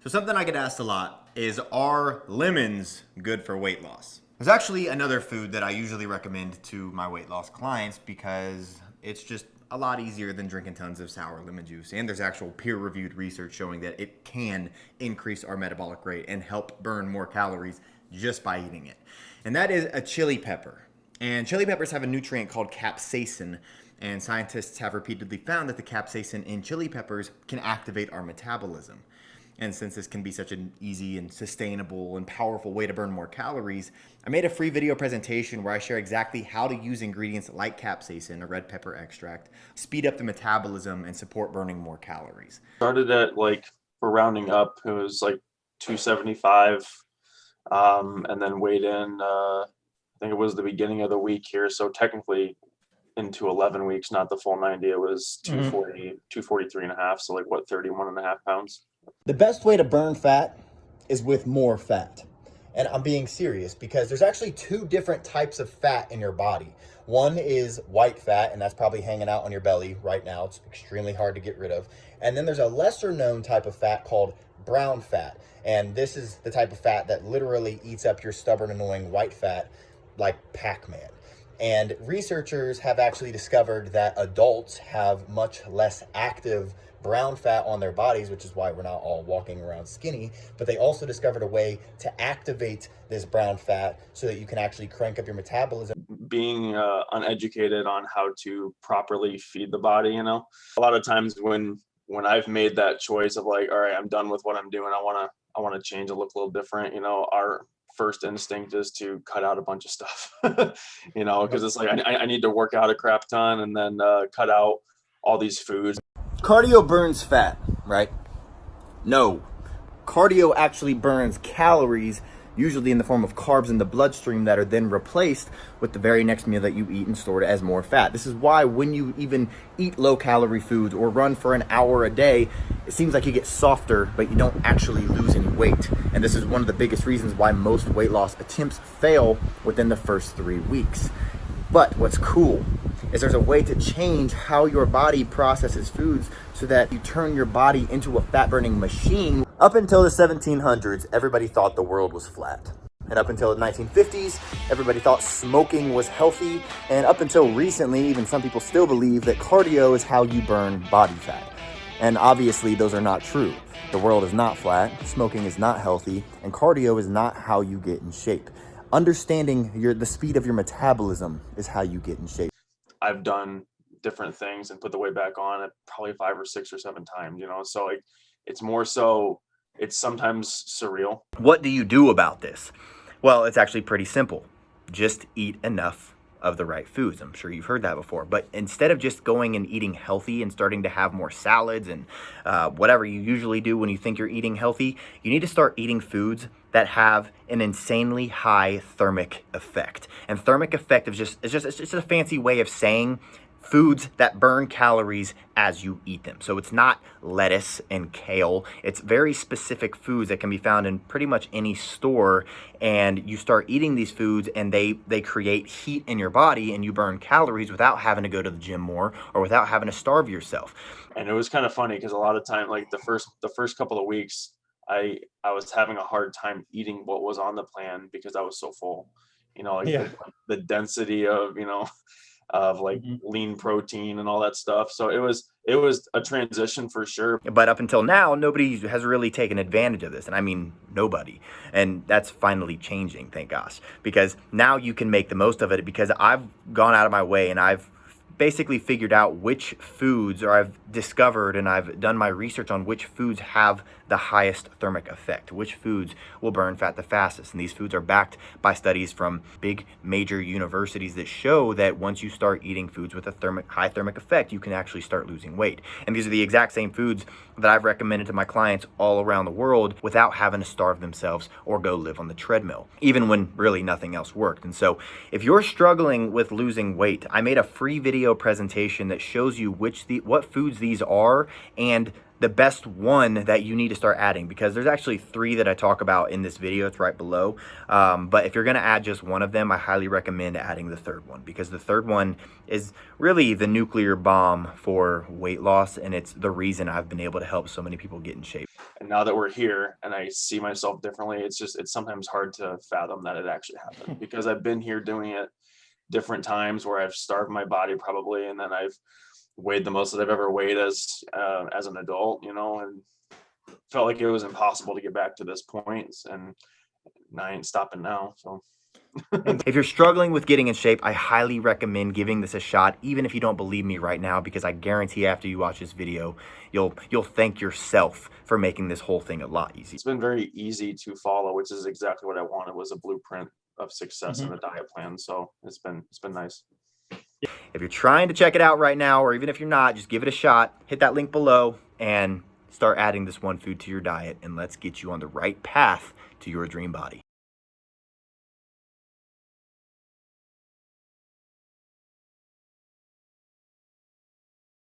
So something I get asked a lot is, are lemons good for weight loss? There's actually another food that I usually recommend to my weight loss clients because it's just a lot easier than drinking tons of sour lemon juice. And there's actual peer-reviewed research showing that it can increase our metabolic rate and help burn more calories just by eating it. And that is a chili pepper. And chili peppers have a nutrient called capsaicin, and scientists have repeatedly found that the capsaicin in chili peppers can activate our metabolism. And since this can be such an easy and sustainable and powerful way to burn more calories, I made a free video presentation where I share exactly how to use ingredients like capsaicin, a red pepper extract, speed up the metabolism and support burning more calories. Started at, like, for rounding up, it was like 275, and then weighed in, I think it was the beginning of the week here, so technically into 11 weeks, not the full 90, it was 240, 243 and a half, so like what, 31 and a half pounds. The best way to burn fat is with more fat. And I'm being serious because there's actually two different types of fat in your body. One is white fat, and that's probably hanging out on your belly right now. It's extremely hard to get rid of. And then there's a lesser known type of fat called brown fat. And this is the type of fat that literally eats up your stubborn, annoying white fat like Pac-Man. And researchers have actually discovered that adults have much less active brown fat on their bodies, which is why we're not all walking around skinny. But they also discovered a way to activate this brown fat so that you can actually crank up your metabolism. Being uneducated on how to properly feed the body, a lot of times when I've made that choice of like, all right, I'm done with what I'm doing, I want to change and look a little different, our first instinct is to cut out a bunch of stuff, because it's like I need to work out a crap ton and then cut out all these foods. Cardio burns fat, right? No. Cardio actually burns calories, usually in the form of carbs in the bloodstream that are then replaced with the very next meal that you eat and stored as more fat. This is why when you even eat low-calorie foods or run for an hour a day, it seems like you get softer, but you don't actually lose any weight. And this is one of the biggest reasons why most weight loss attempts fail within the first 3 weeks. But what's cool is there's a way to change how your body processes foods so that you turn your body into a fat-burning machine. Up until the 1700s, everybody thought the world was flat. And up until the 1950s, everybody thought smoking was healthy. And up until recently, even some people still believe that cardio is how you burn body fat. And obviously, those are not true. The world is not flat, smoking is not healthy, and cardio is not how you get in shape. Understanding the speed of your metabolism is how you get in shape. I've done different things and put the weight back on it probably 5 or 6 or 7 times, so it's more so, it's sometimes surreal. What do you do about this? Well, it's actually pretty simple. Just eat enough of the right foods. I'm sure you've heard that before, but instead of just going and eating healthy and starting to have more salads and whatever you usually do when you think you're eating healthy, you need to start eating foods that have an insanely high thermic effect. And thermic effect is just a fancy way of saying foods that burn calories as you eat them. So it's not lettuce and kale. It's very specific foods that can be found in pretty much any store. And you start eating these foods and they create heat in your body and you burn calories without having to go to the gym more or without having to starve yourself. And it was kind of funny because a lot of time, like the first couple of weeks, I was having a hard time eating what was on the plan because I was so full, the density of, of like lean protein and all that stuff. So it was a transition for sure. But up until now, nobody has really taken advantage of this. And I mean, nobody. And that's finally changing, thank gosh, because now you can make the most of it because I've gone out of my way and I've basically figured out which foods, or I've discovered and I've done my research on which foods have the highest thermic effect, which foods will burn fat the fastest. And these foods are backed by studies from big major universities that show that once you start eating foods with a high thermic effect, you can actually start losing weight. And these are the exact same foods that I've recommended to my clients all around the world without having to starve themselves or go live on the treadmill, even when really nothing else worked. And so if you're struggling with losing weight, I made a free video video presentation that shows you what foods these are and the best one that you need to start adding, because there's actually 3 that I talk about in this video. It's right below. But if you're going to add just one of them, I highly recommend adding the 3rd one, because the 3rd one is really the nuclear bomb for weight loss, and it's the reason I've been able to help so many people get in shape. And now that we're here and I see myself differently, it's sometimes hard to fathom that it actually happened, because I've been here doing it different times where I've starved my body probably, and then I've weighed the most that I've ever weighed as an adult, you know, and felt like it was impossible to get back to this point, and I ain't stopping now. So if you're struggling with getting in shape, I highly recommend giving this a shot, even if you don't believe me right now, because I guarantee after you watch this video, you'll thank yourself for making this whole thing a lot easier. It's been very easy to follow, which is exactly what I wanted, was a blueprint of success and a diet plan. So it's been nice. If you're trying to check it out right now, or even if you're not, just give it a shot. Hit that link below and start adding this one food to your diet, and let's get you on the right path to your dream body.